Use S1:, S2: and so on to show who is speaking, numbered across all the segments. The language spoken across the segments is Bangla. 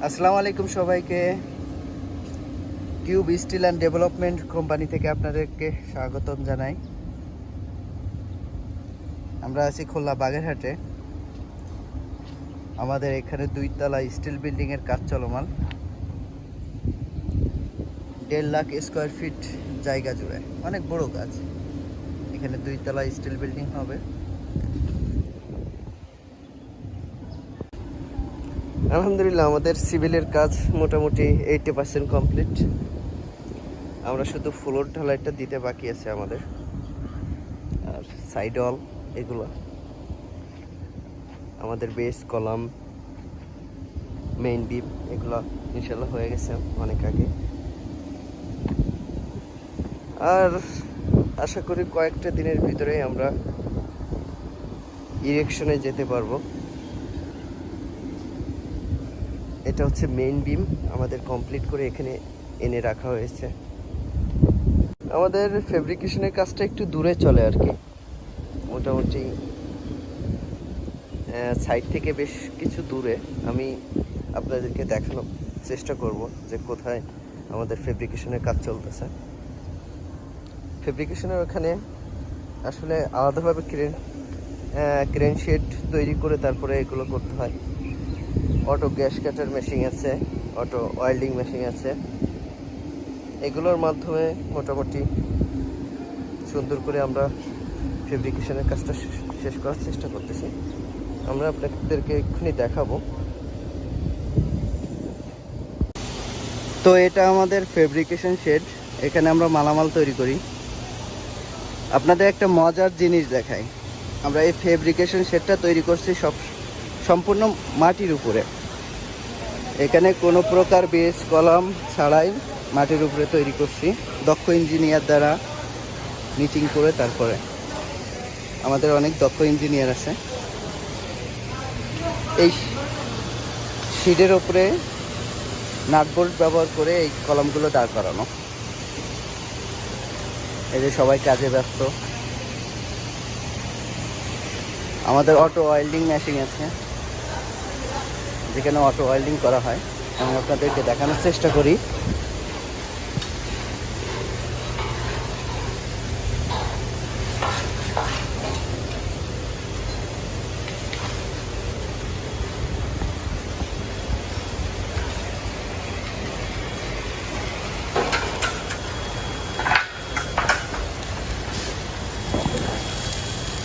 S1: আসসালামু আলাইকুম সবাইকে। Cube steel and development company থেকে আপনাদেরকে স্বাগতম জানাই। আমরা আছি খুলনা বাগেরহাটে। আমাদের এখানে 2 তলা স্টিল বিল্ডিংয়ের কাজ চলমান। 1.5 লাখ স্কোয়ার ফিট জায়গা জুড়ে অনেক বড় কাজ। এখানে 2 তলা স্টিল বিল্ডিং হবে। আলহামদুলিল্লাহ আমাদের সিভিলের কাজ মোটামুটি 80% কমপ্লিট। আমরা শুধু ফ্লোর ঢালাইটা দিতে বাকি আছে আমাদের, আর সাইড ওয়াল এগুলো আমাদের বেস কলাম মেইন বিম এগুলো ইনশাল্লাহ হয়ে গেছে অনেক আগে। আর আশা করি কয়েকটা দিনের ভিতরেই আমরা ইরেকশনে যেতে পারবো। এটা হচ্ছে মেইন বিম আমাদের কমপ্লিট করে এখানে এনে রাখা হয়েছে। আমাদের ফেব্রিকেশনের কাজটা একটু দূরে চলে আর কি, মোটামুটি সাইড থেকে বেশ কিছু দূরে। আমি আপনাদেরকে দেখানোর চেষ্টা করব যে কোথায় আমাদের ফেব্রিকেশনের কাজ চলতেছে। ফেব্রিকেশনের ওখানে আসলে আলাদাভাবে ক্রেন শেড তৈরি করে তারপরে এগুলো করতে হয়। অটো গ্যাস কাটার মেশিন আছে, অটো ওয়েল্ডিং মেশিন আছে। এগুলোর মাধ্যমে মোটামুটি সুন্দর করে আমরা ফেব্রিকেশনের কাজটা শেষ করার চেষ্টা করতেছি। আমরা আপনাদেরকে এক্ষুনি দেখাবো। তো এটা আমাদের ফেব্রিকেশন শেড, এখানে আমরা মালামাল তৈরি করি। আপনাদের একটা মজার জিনিস দেখাই। আমরা এই ফেব্রিকেশন শেডটা তৈরি করছি সম্পূর্ণ মাটির উপরে। এখানে কোনো প্রকার বেস কলাম ছাড়াই মাটির উপরে তৈরি করছি দক্ষ ইঞ্জিনিয়ার দ্বারা মিটিং করে। তারপরে আমাদের অনেক দক্ষ ইঞ্জিনিয়ার আছে। এই শিটের উপরে নাটবোল্ট ব্যবহার করে এই কলামগুলো দাঁড় করানো। এই যে সবাই কাজে ব্যস্ত। আমাদের অটো ওয়েল্ডিং মেশিন আছে, যেখানে অটো ওয়েল্ডিং করা হয়। আমি আপনাদেরকে দেখানোর চেষ্টা করি।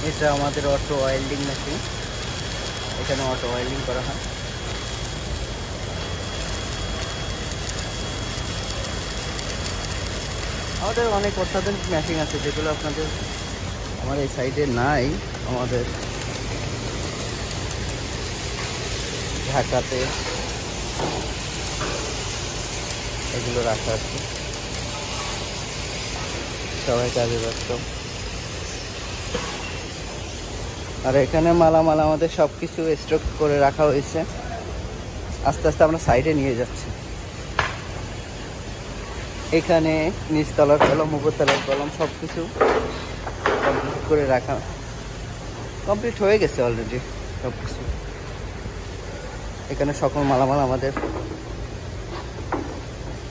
S1: এটা আমাদের অটো ওয়েল্ডিং মেশিন, এখানে অটো ওয়েল্ডিং করা হয়। আমাদের অনেক অত্যাধুনিক মেশিন আছে যেগুলো আপনাদের আমার এই সাইডে নাই। আমাদের ঢাকাতে এগুলো রাখা আছে। সবাই কাজে ব্যস্ত। আর এখানে মালামাল আমাদের সব কিছু স্টক করে রাখা হয়েছে। আস্তে আস্তে আমরা সাইডে নিয়ে যাচ্ছি। এখানে নিচতলার কলম উপরতলার কলম সব কিছু কমপ্লিট করে রাখা, কমপ্লিট হয়ে গেছে অলরেডি সব কিছু। এখানে সকল মালামাল আমাদের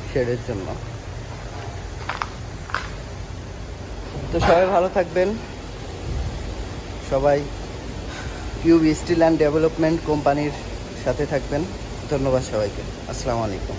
S1: শেডের জন্য। তো সবাই ভালো থাকবেন। সবাই কিউব স্টিল অ্যান্ড ডেভেলপমেন্ট কোম্পানির সাথে থাকবেন। ধন্যবাদ সবাইকে। আসসালামু আলাইকুম।